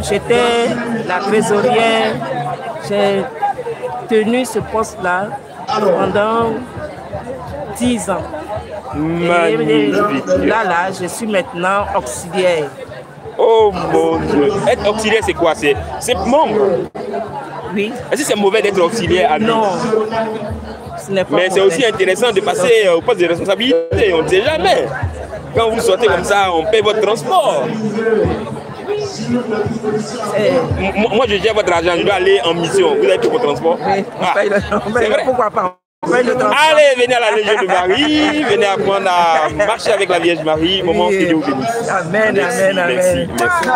J'étais la trésorière. J'ai tenu ce poste-là pendant 10 ans. Magnifique. Et là, je suis maintenant auxiliaire. Oh mon Dieu. Être auxiliaire, c'est quoi? C'est membre. Oui. Est-ce que c'est mauvais d'être auxiliaire à Non. Ce n'est pas Mais c'est aussi intéressant de passer au poste de responsabilité. On ne sait jamais. Quand vous sortez comme ça, on paye votre transport. Moi, je gère votre argent. Je dois aller en mission. Vous avez payé votre transport? Oui, on paye pourquoi pas? Allez, venez à la Légion de Marie, venez apprendre à marcher avec la Vierge Marie. Moment que Dieu vous bénisse. Amen, merci, amen, merci, amen. merci.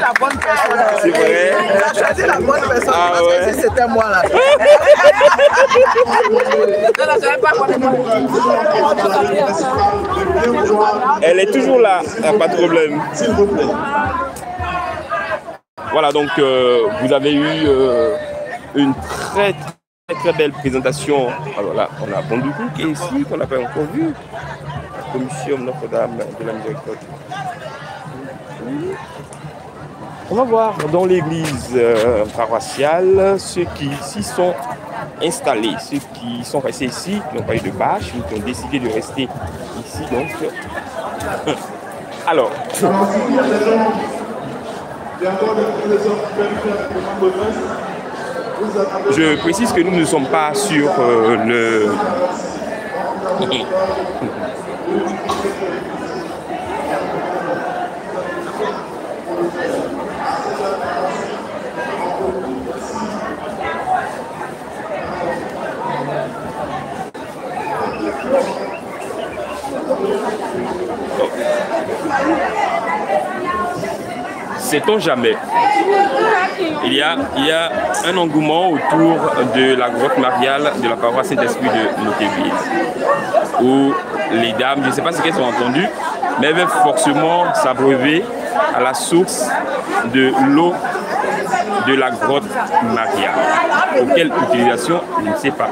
La bonne personne. C'est vrai. Tu as choisi la bonne personne parce ouais. que si c'était moi là. Elle est toujours là, pas de problème. Voilà, donc vous avez eu une très belle présentation. Alors là, on a Bondoukou qui est ici, qu'on n'a pas encore vu. La commission Notre-Dame de la Miséricorde. On va voir dans l'église paroissiale ceux qui ici sont installés, ceux qui sont restés ici, qui n'ont pas eu de bâche, ou qui ont décidé de rester ici. Donc, alors. Je précise que nous ne sommes pas sur le... Sait-on jamais? Il y a un engouement autour de la grotte mariale de la paroisse Saint-Esprit de notre église, où les dames, je ne sais pas ce qu'elles ont entendu, mais elles veulent forcément s'abreuver à la source de l'eau de la grotte mariale. Pour quelle utilisation, je ne sais pas.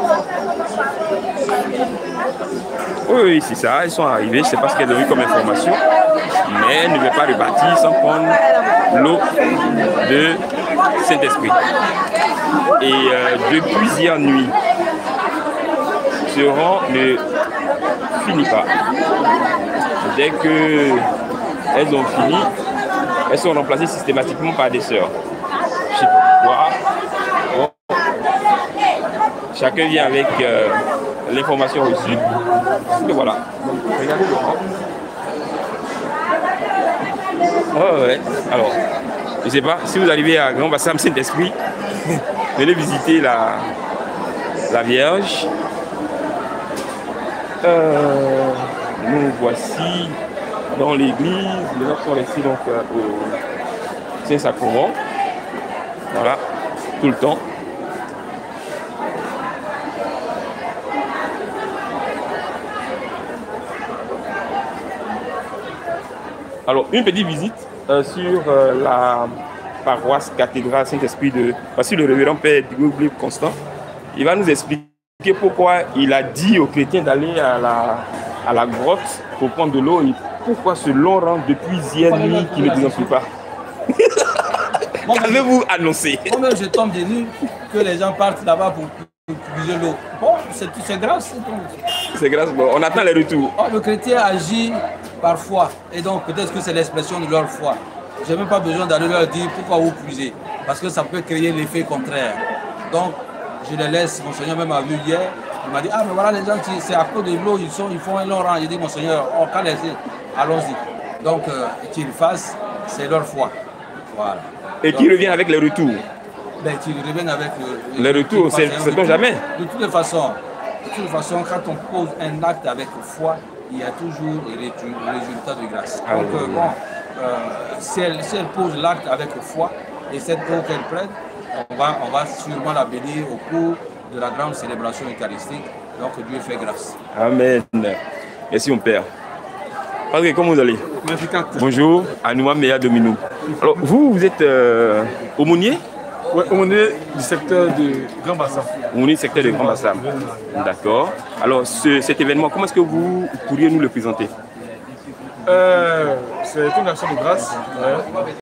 Oui, c'est ça, elles sont arrivées, je ne sais pas ce qu'elles ont eu comme information, mais elles ne veulent pas repartir sans prendre l'eau de Saint-Esprit. Et depuis hier nuit, ce rang ne finit pas. Dès qu'elles ont fini, elles sont remplacées systématiquement par des sœurs. Je ne sais pas pourquoi. Bon. Chacun vient avec l'information reçue. Et voilà. Regardez le rang. Oh ouais. Alors, je ne sais pas, si vous arrivez à Grand Bassam Saint-Esprit, venez visiter la Vierge. Nous voici dans l'église. Les gens sont restés donc au Saint-Sacrement. Voilà, tout le temps. Alors, une petite visite sur la paroisse cathédrale Saint-Esprit de... Voici le révérend Père Digoglé Constant. Il va nous expliquer pourquoi il a dit aux chrétiens d'aller à la grotte pour prendre de l'eau et pourquoi ce long rang depuis hier nuit qui ne désenfle pas. Qu'avez-vous annoncé? Moi-même, je tombe des nues que les gens partent là-bas pour puiser l'eau. Bon, c'est grâce. C'est grâce, bon, on attend les retours. Oh, le chrétien agit par foi, et donc peut-être que c'est l'expression de leur foi. Je n'ai même pas besoin d'aller leur dire pourquoi vous puisez, parce que ça peut créer l'effet contraire. Donc, je les laisse. Monseigneur même a vu hier, il m'a dit, ah mais voilà les gens, c'est à cause de l'eau, ils font un long rang. J'ai dit, Monseigneur, on va laisser, allons-y. Donc, qu'ils fassent, c'est leur foi. Voilà. Et qui reviennent avec les retours? Ben, qu'ils reviennent avec les retours, c'est jamais. De toutes les façons, quand on pose un acte avec foi, il y a toujours le résultat de grâce. Donc, si elle pose l'acte avec foi et cette eau qu'elle prête, on va sûrement la bénir au cours de la grande célébration eucharistique. Donc, Dieu fait grâce. Amen. Merci, mon Père. Padre, comment vous allez? Bonjour, Anouma Meya Domino. Alors, vous êtes aumônier? Oui, aumônier du secteur de Grand Bassam. Aumônier du secteur de Grand Bassam. D'accord. Alors, cet événement, comment est-ce que vous pourriez nous le présenter? C'est une action de grâce.